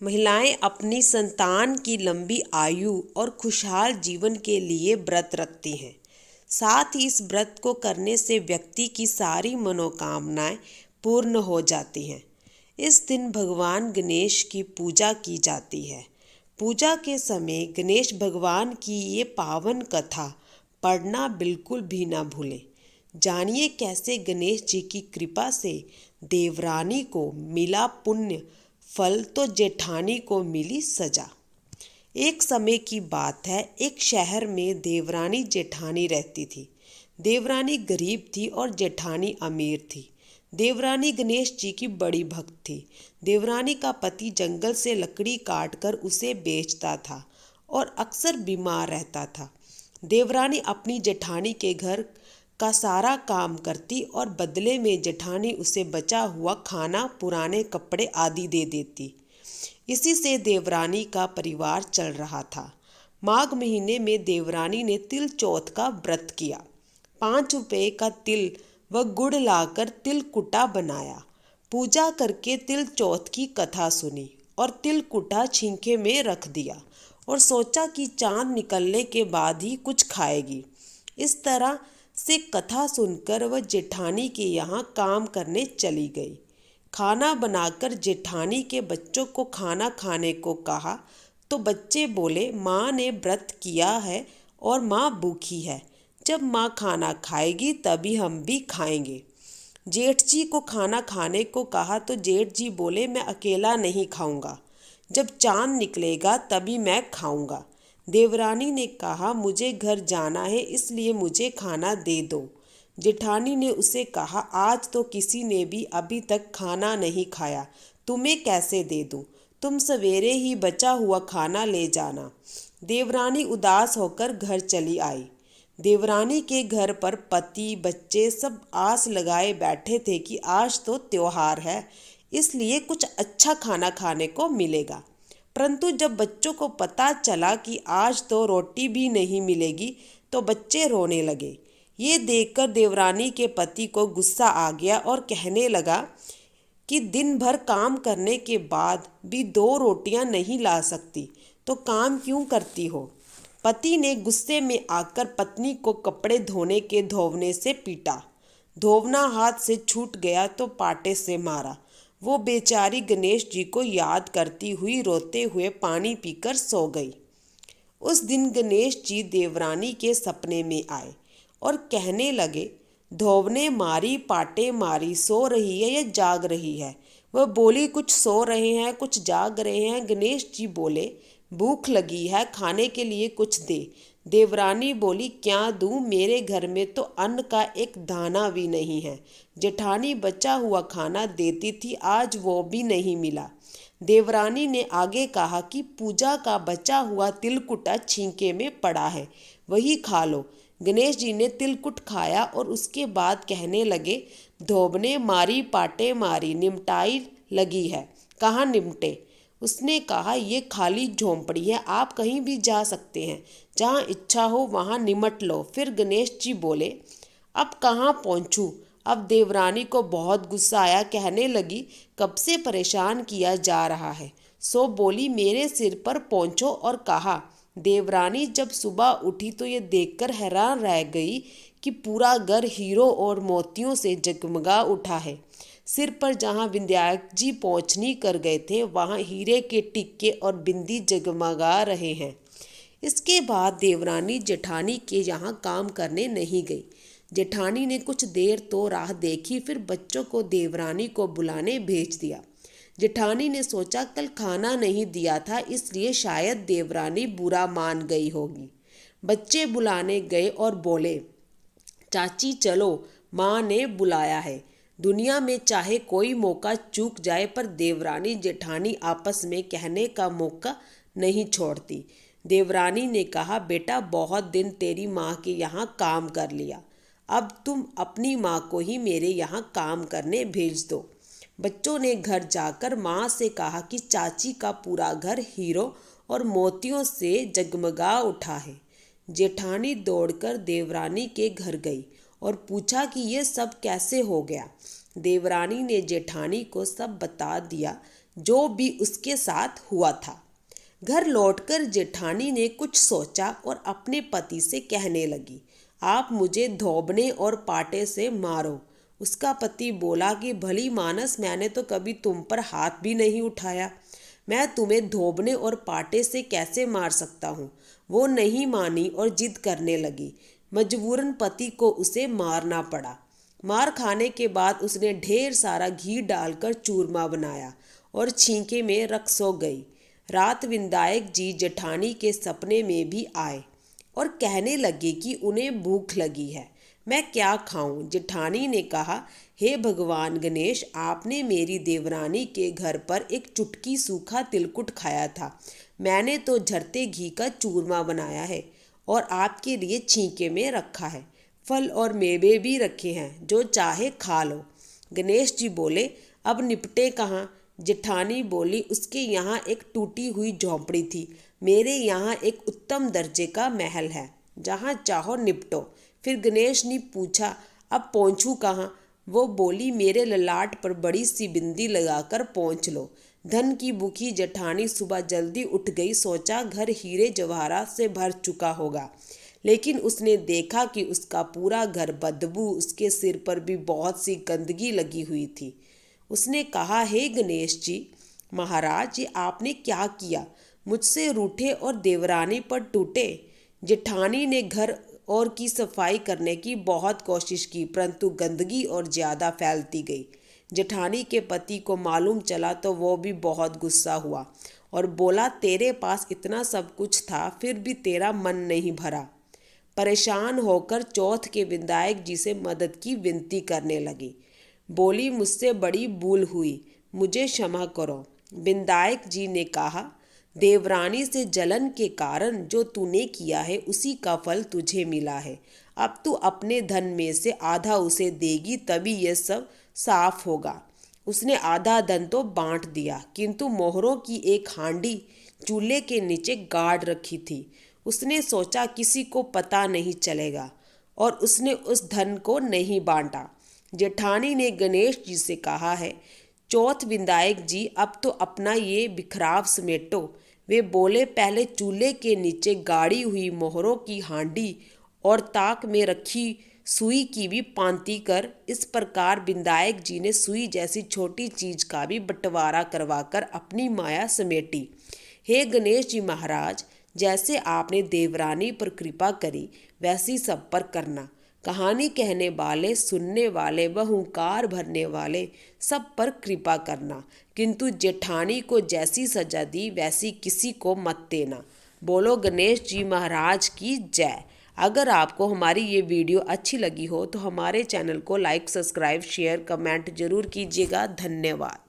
महिलाएं अपनी संतान की लंबी आयु और खुशहाल जीवन के लिए व्रत रखती हैं। साथ ही इस व्रत को करने से व्यक्ति की सारी मनोकामनाएं पूर्ण हो जाती हैं। इस दिन भगवान गणेश की पूजा की जाती है। पूजा के समय गणेश भगवान की ये पावन कथा पढ़ना बिल्कुल भी ना भूलें। जानिए कैसे गणेश जी की कृपा से देवरानी को मिला पुण्य फल तो जेठानी को मिली सजा। एक समय की बात है, एक शहर में देवरानी जेठानी रहती थी। देवरानी गरीब थी और जेठानी अमीर थी। देवरानी गणेश जी की बड़ी भक्त थी। देवरानी का पति जंगल से लकड़ी काटकर उसे बेचता था और अक्सर बीमार रहता था। देवरानी अपनी जेठानी के घर का सारा काम करती और बदले में जेठानी उसे बचा हुआ खाना, पुराने कपड़े आदि दे देती। इसी से देवरानी का परिवार चल रहा था। माघ महीने में देवरानी ने तिल चौथ का व्रत किया। 5 रुपए का तिल व गुड़ लाकर तिलकुटा बनाया। पूजा करके तिल चौथ की कथा सुनी और तिलकुटा छींके में रख दिया और सोचा कि चांद निकलने के बाद ही कुछ खाएगी। इस तरह से कथा सुनकर वह जेठानी के यहाँ काम करने चली गई। खाना बनाकर जेठानी के बच्चों को खाना खाने को कहा तो बच्चे बोले, माँ ने व्रत किया है और माँ भूखी है। जब माँ खाना खाएगी तभी हम भी खाएंगे। जेठ जी को खाना खाने को कहा तो जेठ जी बोले, मैं अकेला नहीं खाऊंगा, जब चांद निकलेगा तभी मैं खाऊंगा। देवरानी ने कहा, मुझे घर जाना है इसलिए मुझे खाना दे दो। जेठानी ने उसे कहा, आज तो किसी ने भी अभी तक खाना नहीं खाया, तुम्हें कैसे दे दूं? तुम सवेरे ही बचा हुआ खाना ले जाना। देवरानी उदास होकर घर चली आई। देवरानी के घर पर पति बच्चे सब आस लगाए बैठे थे कि आज तो त्योहार है, इसलिए कुछ अच्छा खाना खाने को मिलेगा। परंतु जब बच्चों को पता चला कि आज तो रोटी भी नहीं मिलेगी तो बच्चे रोने लगे। ये देखकर देवरानी के पति को गुस्सा आ गया और कहने लगा कि दिन भर काम करने के बाद भी 2 रोटियां नहीं ला सकती तो काम क्यों करती हो। पति ने गुस्से में आकर पत्नी को कपड़े धोने के धोवने से पीटा। धोवना हाथ से छूट गया तो पाटे से मारा। वो बेचारी गणेश जी को याद करती हुई रोते हुए पानी पीकर सो गई। उस दिन गणेश जी देवरानी के सपने में आए और कहने लगे, धोवने मारी पाटे मारी, सो रही है या जाग रही है? वह बोली, कुछ सो रहे हैं कुछ जाग रहे हैं। गणेश जी बोले, भूख लगी है, खाने के लिए कुछ दे। देवरानी बोली, क्या दूं, मेरे घर में तो अन्न का एक दाना भी नहीं है। जेठानी बचा हुआ खाना देती थी, आज वो भी नहीं मिला। देवरानी ने आगे कहा कि पूजा का बचा हुआ तिलकुटा छींके में पड़ा है, वही खा लो। गणेश जी ने तिलकुट खाया और उसके बाद कहने लगे, धोबने मारी पाटे मारी, निमटाई लगी है, कहाँ निमटे? उसने कहा, ये खाली झोंपड़ी है, आप कहीं भी जा सकते हैं, जहाँ इच्छा हो वहाँ निमट लो। फिर गणेश जी बोले, अब कहाँ पहुँचूँ? अब देवरानी को बहुत गुस्सा आया, कहने लगी, कब से परेशान किया जा रहा है। सो बोली, मेरे सिर पर पहुँचो और कहा। देवरानी जब सुबह उठी तो ये देखकर हैरान रह गई कि पूरा घर हीरों और मोतियों से जगमगा उठा है। सिर पर जहाँ विंध्याचल जी पहुँचनी कर गए थे वहाँ हीरे के टिक्के और बिंदी जगमगा रहे हैं। इसके बाद देवरानी जेठानी के यहाँ काम करने नहीं गई। जेठानी ने कुछ देर तो राह देखी, फिर बच्चों को देवरानी को बुलाने भेज दिया। जेठानी ने सोचा, कल खाना नहीं दिया था इसलिए शायद देवरानी बुरा मान गई होगी। बच्चे बुलाने गए और बोले, चाची चलो, माँ ने बुलाया है। दुनिया में चाहे कोई मौका चूक जाए पर देवरानी जेठानी आपस में कहने का मौका नहीं छोड़ती। देवरानी ने कहा, बेटा बहुत दिन तेरी माँ के यहाँ काम कर लिया, अब तुम अपनी माँ को ही मेरे यहाँ काम करने भेज दो। बच्चों ने घर जाकर माँ से कहा कि चाची का पूरा घर हीरों और मोतियों से जगमगा उठा है। जेठानी दौड़कर देवरानी के घर गई और पूछा कि ये सब कैसे हो गया। देवरानी ने जेठानी को सब बता दिया। जो भी उसके साथ हुआ था। घर लौटकर जेठानी ने कुछ सोचा और अपने पति से कहने लगी, आप मुझे धोबने और पाटे से मारो। उसका पति बोला कि भली मानस, मैंने तो कभी तुम पर हाथ भी नहीं उठाया, मैं तुम्हें धोबने और पाटे से कैसे मार सकता हूँ। वो नहीं मानी और जिद करने लगी। मजबूरन पति को उसे मारना पड़ा। मार खाने के बाद उसने ढेर सारा घी डालकर चूरमा बनाया और छींके में रख सो गई। रात विंदायक जी जेठानी के सपने में भी आए और कहने लगे कि उन्हें भूख लगी है, मैं क्या खाऊं। जेठानी ने कहा, हे भगवान गणेश, आपने मेरी देवरानी के घर पर एक चुटकी सूखा तिलकुट खाया था, मैंने तो झरते घी का चूरमा बनाया है और आपके लिए छींके में रखा है। फल और मेवे भी रखे हैं, जो चाहे खा लो। गणेश जी बोले, अब निपटे कहाँ। जेठानी बोली, उसके यहाँ एक टूटी हुई झोंपड़ी थी, मेरे यहाँ एक उत्तम दर्जे का महल है, जहाँ चाहो निपटो। फिर गणेश ने पूछा, अब पहुँचूँ कहाँ। वो बोली, मेरे ललाट पर बड़ी सी बिंदी लगाकर पहुँच लो। धन की भूखी जेठानी सुबह जल्दी उठ गई। सोचा घर हीरे जवाहरात से भर चुका होगा, लेकिन उसने देखा कि उसका पूरा घर बदबू, उसके सिर पर भी बहुत सी गंदगी लगी हुई थी। उसने कहा, हे गणेश जी महाराज, ये आपने क्या किया, मुझसे रूठे और देवरानी पर टूटे। जेठानी ने घर और की सफाई करने की बहुत कोशिश की, परंतु गंदगी और ज़्यादा फैलती गई। जेठानी के पति को मालूम चला तो वो भी बहुत गुस्सा हुआ और बोला, तेरे पास इतना सब कुछ था, फिर भी तेरा मन नहीं भरा। परेशान होकर चौथ के विधायक जी से मदद की विनती करने लगी। बोली, मुझसे बड़ी भूल हुई, मुझे क्षमा करो। विधायक जी ने कहा, देवरानी से जलन के कारण जो तूने किया है उसी का फल तुझे मिला है। अब तू अपने धन में से आधा उसे देगी, तभी यह सब साफ होगा। उसने आधा धन तो बांट दिया, किंतु मोहरों की एक हांडी चूल्हे के नीचे गाड़ रखी थी। उसने सोचा किसी को पता नहीं चलेगा और उसने उस धन को नहीं बांटा। जेठानी ने गणेश जी से कहा है, चौथ विधायक जी, अब तो अपना ये बिखराव समेटो। वे बोले, पहले चूल्हे के नीचे गाड़ी हुई मोहरों की हांडी और ताक में रखी सुई की भी पांति कर। इस प्रकार विधायक जी ने सुई जैसी छोटी चीज का भी बंटवारा करवाकर अपनी माया समेटी। हे गणेश जी महाराज, जैसे आपने देवरानी पर कृपा करी, वैसी सब पर करना। कहानी कहने वाले, सुनने वाले व हुंकार भरने वाले सब पर कृपा करना, किंतु जेठानी को जैसी सजा दी वैसी किसी को मत देना। बोलो गणेश जी महाराज की जय। अगर आपको हमारी ये वीडियो अच्छी लगी हो तो हमारे चैनल को लाइक, सब्सक्राइब, शेयर, कमेंट जरूर कीजिएगा। धन्यवाद।